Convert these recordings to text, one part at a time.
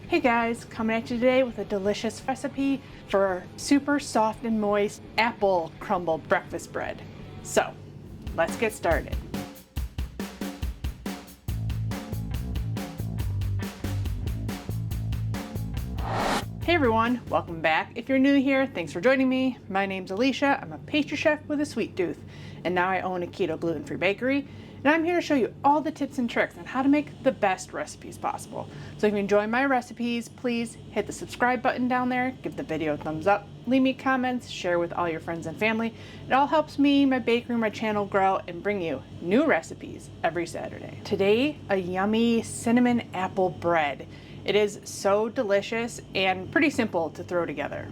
Hey guys, coming at you today with a delicious recipe for super soft and moist apple crumble breakfast bread. So, let's get started. Hey everyone, welcome back. If you're new here, thanks for joining me. My name's Alycia. I'm a pastry chef with a sweet tooth, and now I own a keto gluten-free bakery. And I'm here to show you all the tips and tricks on how to make the best recipes possible. So if you enjoy my recipes, please hit the subscribe button down there, give the video a thumbs up, leave me comments, share with all your friends and family. It all helps me, my bakery, my channel grow and bring you new recipes every Saturday. Today, a yummy cinnamon apple bread. It is so delicious and pretty simple to throw together.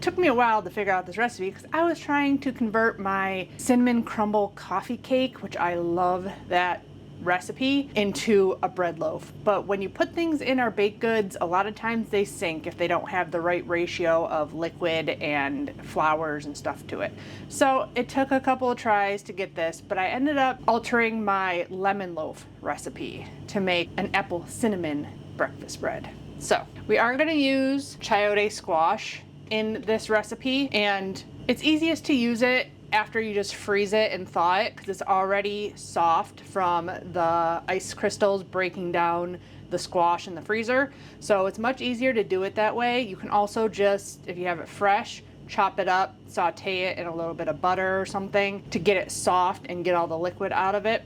Took me a while to figure out this recipe because I was trying to convert my cinnamon crumble coffee cake, which I love that recipe, into a bread loaf. But when you put things in our baked goods, a lot of times they sink if they don't have the right ratio of liquid and flours and stuff to it. So it took a couple of tries to get this, but I ended up altering my lemon loaf recipe to make an apple cinnamon breakfast bread. So we are going to use Chayote squash in this recipe, and it's easiest to use it after you just freeze it and thaw it because it's already soft from the ice crystals breaking down the squash in the freezer. So it's much easier to do it that way. You can also just, if you have it fresh, chop it up, saute it in a little bit of butter or something to get it soft and get all the liquid out of it.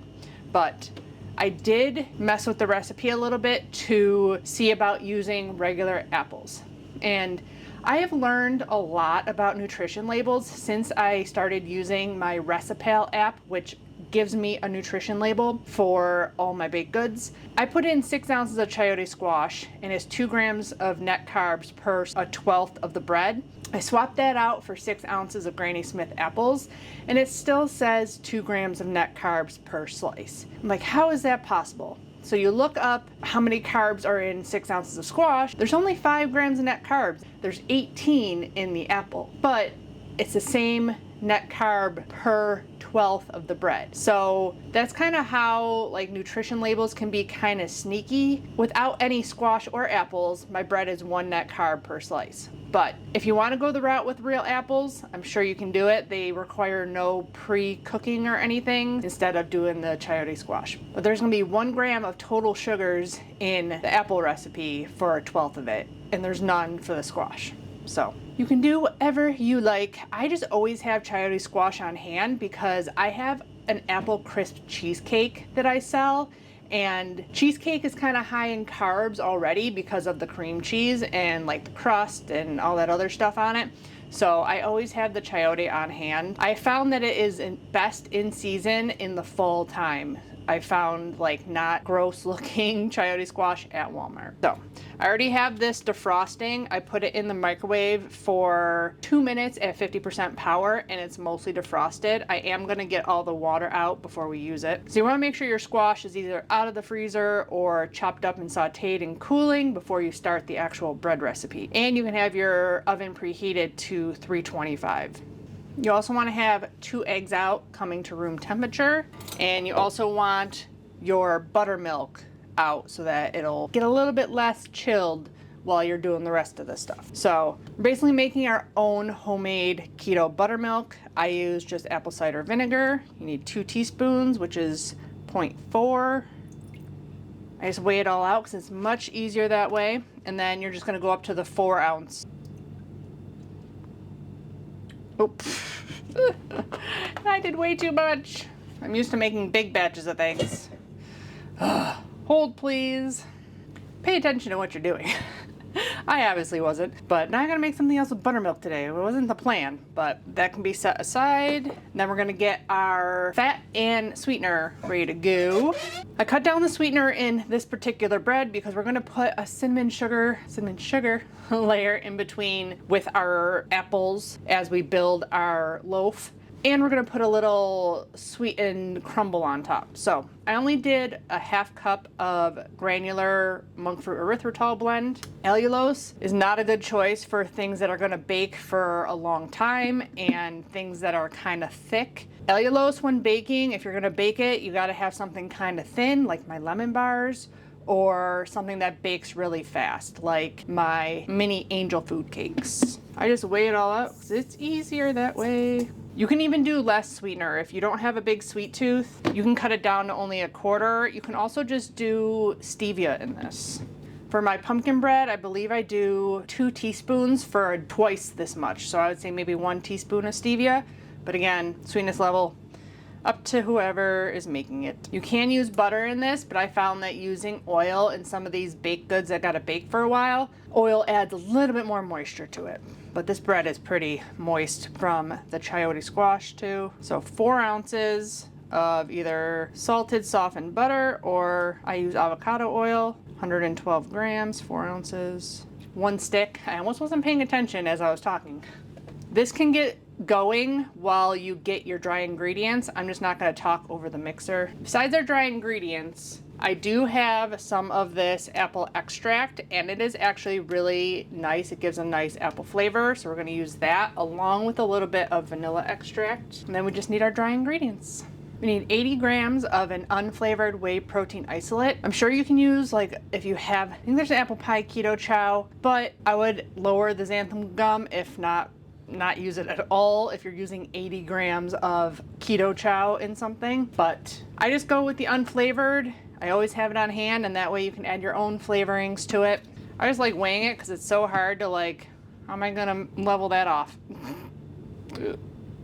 But I did mess with the recipe a little bit to see about using regular apples. And I have learned a lot about nutrition labels since I started using my Recipal app, which gives me a nutrition label for all my baked goods. I put in 6 ounces of Chayote squash and it's 2 grams of net carbs per a 1/12 of the bread. I swapped that out for 6 ounces of Granny Smith apples and it still says 2 grams of net carbs per slice. I'm like, how is that possible? So you look up how many carbs are in 6 ounces of squash. There's only 5 grams of net carbs. There's 18 in the apple, but it's the same net carb per 1/12 of the bread. So that's kind of how like nutrition labels can be kind of sneaky. Without any squash or apples, my bread is 1 net carb per slice. But if you want to go the route with real apples, I'm sure you can do it. They require no pre-cooking or anything instead of doing the Chayote squash. But there's going to be 1 gram of total sugars in the apple recipe for a 1/12 of it, and there's none for the squash. So you can do whatever you like. I just always have Chayote squash on hand because I have an apple crisp cheesecake that I sell. And cheesecake is kind of high in carbs already because of the cream cheese and like the crust and all that other stuff on it. So I always have the Chayote on hand. I found that it is best in season in the fall time. I found like not gross looking Chayote squash at Walmart. So I already have this defrosting. I put it in the microwave for 2 minutes at 50% power and it's mostly defrosted. I am gonna get all the water out before we use it. So you wanna make sure your squash is either out of the freezer or chopped up and sauteed and cooling before you start the actual bread recipe. And you can have your oven preheated to 325. You also want to have 2 eggs out coming to room temperature, and you also want your buttermilk out so that it'll get a little bit less chilled while you're doing the rest of this stuff. So we're basically making our own homemade keto buttermilk. I use just apple cider vinegar. You need 2 teaspoons, which is 0.4. I just weigh it all out because it's much easier that way. And then you're just going to go up to the 4 ounce. Oops. I did way too much. I'm used to making big batches of things. Hold please. Pay attention to what you're doing. I obviously wasn't, but now I gotta make something else with buttermilk today. It wasn't the plan, but that can be set aside. Then we're gonna get our fat and sweetener ready to go. I cut down the sweetener in this particular bread because we're gonna put a cinnamon sugar layer in between with our apples as we build our loaf. And we're gonna put a little sweetened crumble on top. So I only did a 1/2 cup of granular monk fruit erythritol blend. Allulose is not a good choice for things that are gonna bake for a long time and things that are kind of thick. Allulose when baking, if you're gonna bake it, you gotta have something kind of thin, like my lemon bars, or something that bakes really fast, like my mini angel food cakes. I just weigh it all out because it's easier that way. You can even do less sweetener. If you don't have a big sweet tooth, you can cut it down to only 1/4. You can also just do stevia in this. For my pumpkin bread, I believe I do 2 teaspoons for twice this much. So I would say maybe 1 teaspoon of stevia. But again, sweetness level, up to whoever is making it. You can use butter in this, but I found that using oil in some of these baked goods that gotta bake for a while, oil adds a little bit more moisture to it. But this bread is pretty moist from the Chayote squash too. So 4 ounces of either salted softened butter, or I use avocado oil, 112 grams, 4 ounces. 1 stick. I almost wasn't paying attention as I was talking. This can get going while you get your dry ingredients. I'm just not going to talk over the mixer. Besides our dry ingredients, I do have some of this apple extract, and it is actually really nice. It gives a nice apple flavor, so we're going to use that along with a little bit of vanilla extract. And then we just need our dry ingredients. We need 80 grams of an unflavored whey protein isolate. I'm sure you can use, like, if you have, I think there's an apple pie keto chow, but I would lower the xanthan gum, if not use it at all if you're using 80 grams of keto chow in something. But I just go with the unflavored. I always have it on hand, and that way you can add your own flavorings to it. I just like weighing it because it's so hard to, like, how am I gonna level that off?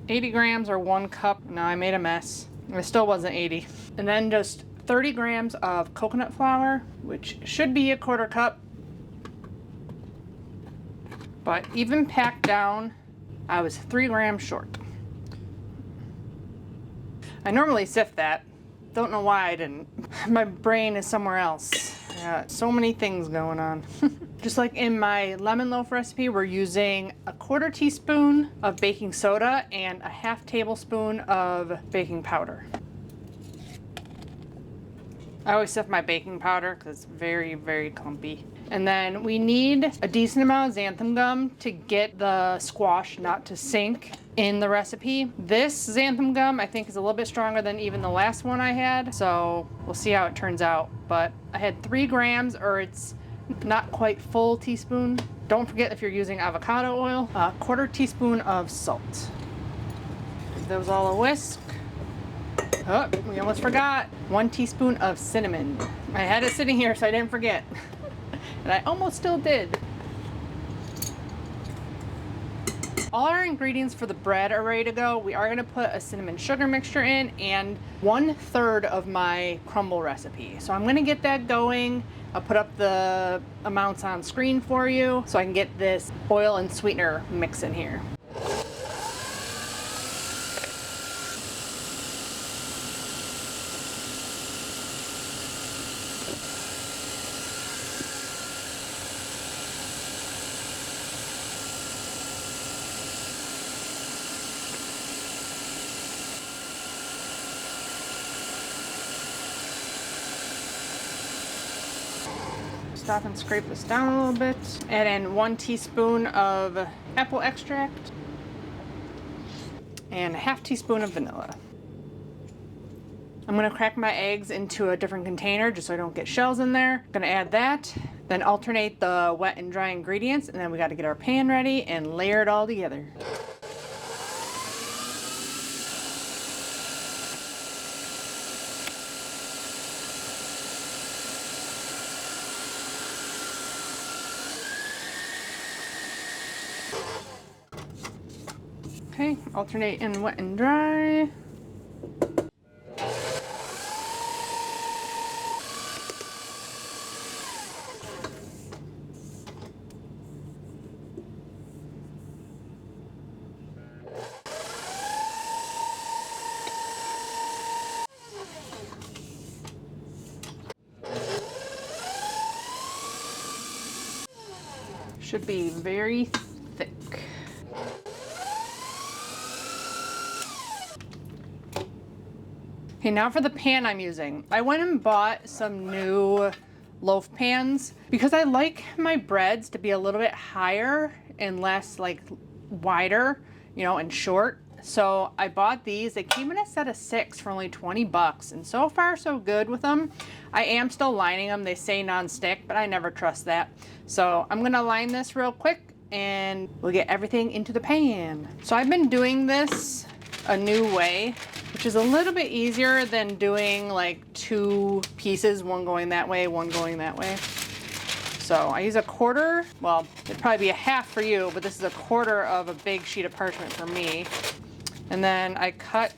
80 grams or 1 cup. No, I made a mess. It still wasn't 80. And then just 30 grams of coconut flour, which should be 1/4 cup. But even packed down, I was 3 grams short. I normally sift that. Don't know why I didn't. My brain is somewhere else. I got so many things going on. Just like in my lemon loaf recipe, we're using 1/4 teaspoon of baking soda and 1/2 tablespoon of baking powder. I always sift my baking powder because it's very, very clumpy. And then we need a decent amount of xanthan gum to get the squash not to sink in the recipe. This xanthan gum I think is a little bit stronger than even the last one I had, so we'll see how it turns out. But I had 3 grams, or it's not quite full teaspoon. Don't forget, if you're using avocado oil, 1/4 teaspoon of salt. Give those all a whisk. Oh, we almost forgot. 1 teaspoon of cinnamon. I had it sitting here so I didn't forget. And I almost still did. All our ingredients for the bread are ready to go. We are gonna put a cinnamon sugar mixture in and 1/3 of my crumble recipe. So I'm gonna get that going. I'll put up the amounts on screen for you so I can get this oil and sweetener mix in here. Stop and scrape this down a little bit. Add in 1 teaspoon of apple extract and 1/2 teaspoon of vanilla. I'm gonna crack my eggs into a different container just so I don't get shells in there. Gonna add that, then alternate the wet and dry ingredients, and then we gotta get our pan ready and layer it all together. Okay, alternate in wet and dry. Should be very thick. Okay, now for the pan I'm using. I went and bought some new loaf pans because I like my breads to be a little bit higher and less like wider, you know, and short. So I bought these. They came in a set of 6 for only 20 bucks. And so far so good with them. I am still lining them. They say non-stick, but I never trust that. So I'm gonna line this real quick and we'll get everything into the pan. So I've been doing this a new way, which is a little bit easier than doing like 2 pieces, one going that way, one going that way. So I use a quarter, well, it'd probably be a half for you, but this is a quarter of a big sheet of parchment for me. And then I cut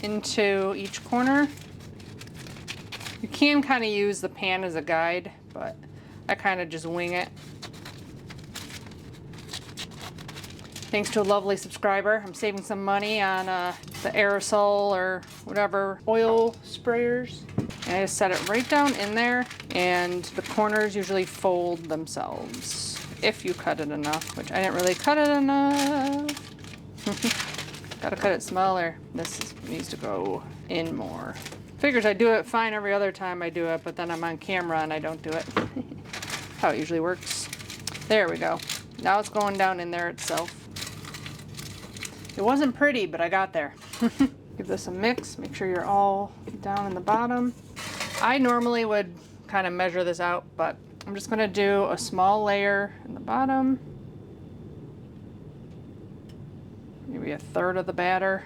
into each corner. You can kind of use the pan as a guide, but I kind of just wing it. Thanks to a lovely subscriber, I'm saving some money on the aerosol or whatever oil sprayers. And I just set it right down in there, and the corners usually fold themselves if you cut it enough, which I didn't really cut it enough. Gotta cut it smaller. This needs to go in more. Figures I do it fine every other time I do it, but then I'm on camera and I don't do it. How it usually works. There we go. Now it's going down in there itself. It wasn't pretty, but I got there. Give this a mix. Make sure you're all down in the bottom. I normally would kind of measure this out, but I'm just gonna do a small layer in the bottom. Maybe a third of the batter.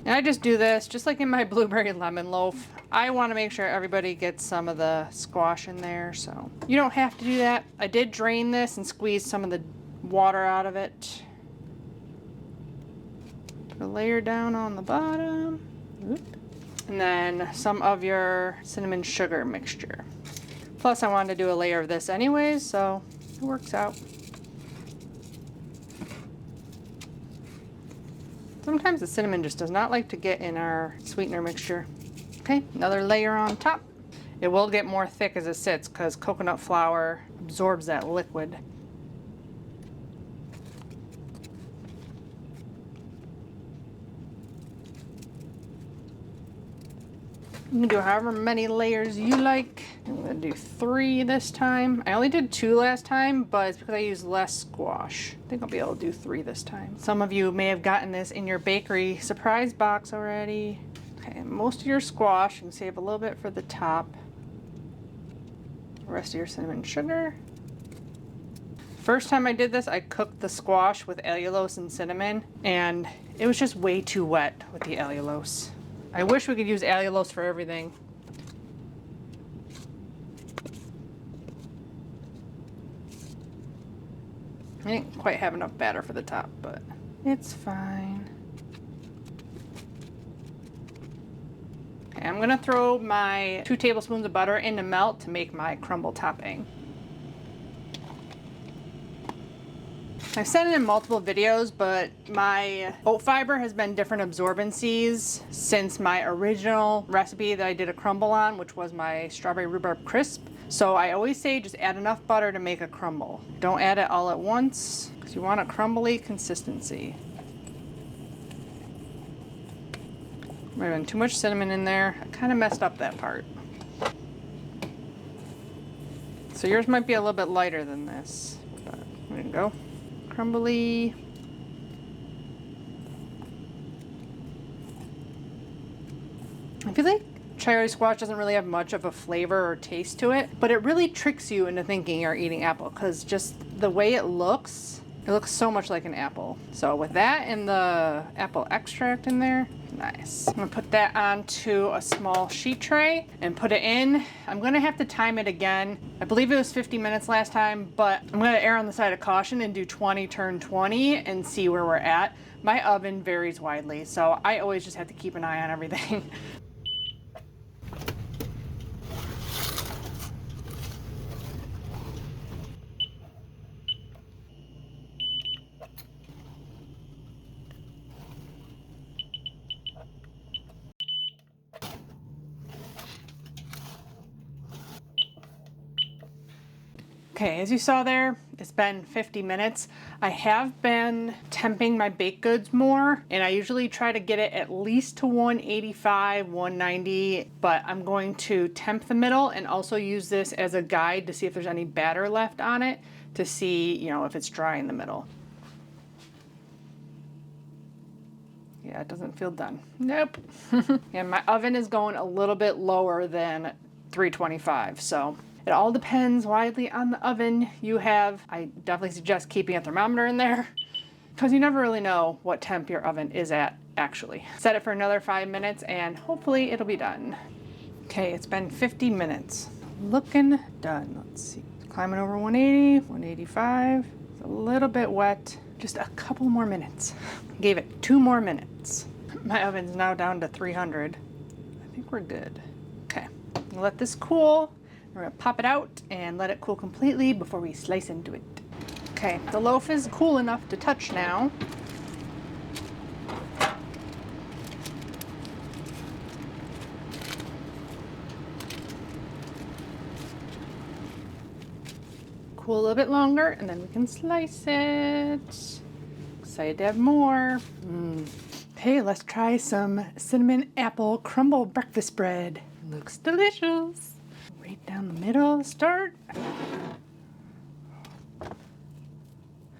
And I just do this, just like in my blueberry lemon loaf. I want to make sure everybody gets some of the squash in there, so you don't have to do that. I did drain this and squeeze some of the water out of it. Put a layer down on the bottom. Oop. And then some of your cinnamon sugar mixture. Plus I wanted to do a layer of this anyways, so it works out. Sometimes the cinnamon just does not like to get in our sweetener mixture. Okay, another layer on top. It will get more thick as it sits because coconut flour absorbs that liquid. You can do however many layers you like. I'm gonna do 3 this time. I only did 2 last time, but it's because I used less squash. I think I'll be able to do 3 this time. Some of you may have gotten this in your bakery surprise box already. Okay, most of your squash, you can save a little bit for the top. The rest of your cinnamon sugar. First time I did this, I cooked the squash with allulose and cinnamon, and it was just way too wet with the allulose. I wish we could use allulose for everything. I didn't quite have enough batter for the top, but it's fine. Okay, I'm gonna throw my 2 tablespoons of butter in to melt to make my crumble topping. I've said it in multiple videos, but my oat fiber has been different absorbencies since my original recipe that I did a crumble on, which was my strawberry rhubarb crisp. So I always say just add enough butter to make a crumble. Don't add it all at once because you want a crumbly consistency. Might have been too much cinnamon in there. I kind of messed up that part. So yours might be a little bit lighter than this, but there you go. Crumbly. I feel like Chayote squash doesn't really have much of a flavor or taste to it, but it really tricks you into thinking you're eating apple because just the way it looks so much like an apple. So with that and the apple extract in there, nice. I'm gonna put that onto a small sheet tray and put it in. I'm gonna have to time it again. I believe it was 50 minutes last time, but I'm gonna err on the side of caution and do 20 turn 20 and see where we're at. My oven varies widely, so I always just have to keep an eye on everything. Okay, as you saw there, It's been 50 minutes. I have been temping my baked goods more, and I usually try to get it at least to 185, 190, but I'm going to temp the middle and also use this as a guide to see if there's any batter left on it to see, you know, if it's dry in the middle. Yeah, it doesn't feel done. Nope. And my oven is going a little bit lower than 325, so it all depends widely on the oven you have. I definitely suggest keeping a thermometer in there because you never really know what temp your oven is at actually. Set it for another 5 minutes and hopefully it'll be done. Okay, it's been 50 minutes. Looking done. Let's see. It's climbing over 180, 185. It's a little bit wet. Just a couple more minutes. Gave it 2 more minutes. My oven's now down to 300. I think we're good. Okay, let this cool. We're gonna pop it out and let it cool completely before we slice into it. Okay, the loaf is cool enough to touch now. Cool a little bit longer and then we can slice it. Excited to have more. Okay, let's try some cinnamon apple crumble breakfast bread. Looks delicious. Right down the middle to start.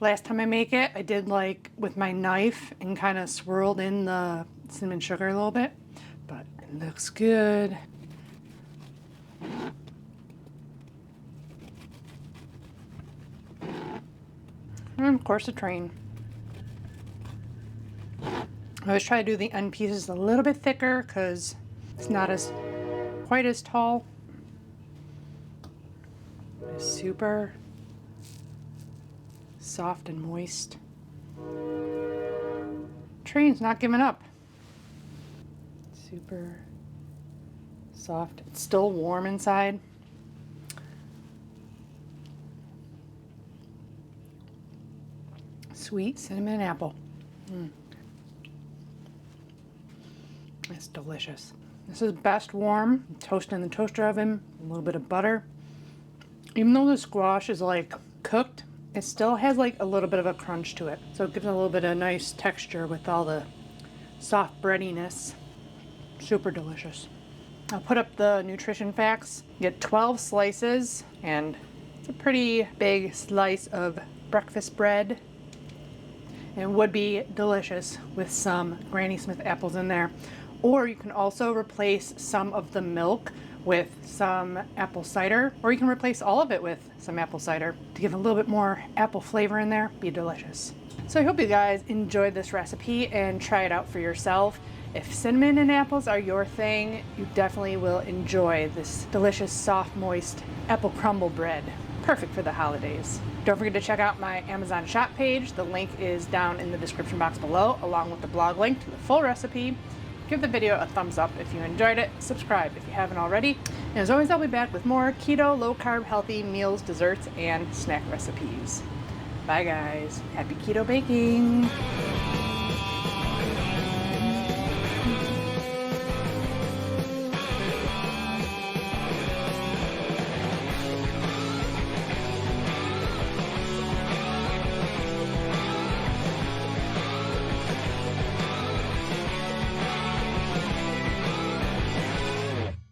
Last time I make it, I did like with my knife and kind of swirled in the cinnamon sugar a little bit, but it looks good. And of course, a train. I always try to do the end pieces a little bit thicker because it's not quite as tall. It's super soft and moist. Train's not giving up. Super soft. It's still warm inside. Sweet cinnamon and apple. It's delicious. This is best warm. Toast in the toaster oven. A little bit of butter. Even though the squash is like cooked, it still has like a little bit of a crunch to it. So it gives it a little bit of nice texture with all the soft breadiness. Super delicious. I'll put up the nutrition facts. You get 12 slices and it's a pretty big slice of breakfast bread. And would be delicious with some Granny Smith apples in there. Or you can also replace some of the milk with some apple cider, or you can replace all of it with some apple cider to give a little bit more apple flavor in there. Be delicious. So I hope you guys enjoyed this recipe and try it out for yourself. If cinnamon and apples are your thing, you definitely will enjoy this delicious, soft, moist apple crumble bread. Perfect for the holidays. Don't forget to check out my Amazon shop page. The link is down in the description box below, along with the blog link to the full recipe. Give the video a thumbs up if you enjoyed it. Subscribe if you haven't already. And as always, I'll be back with more keto, low carb, healthy meals, desserts, and snack recipes. Bye guys. Happy keto baking.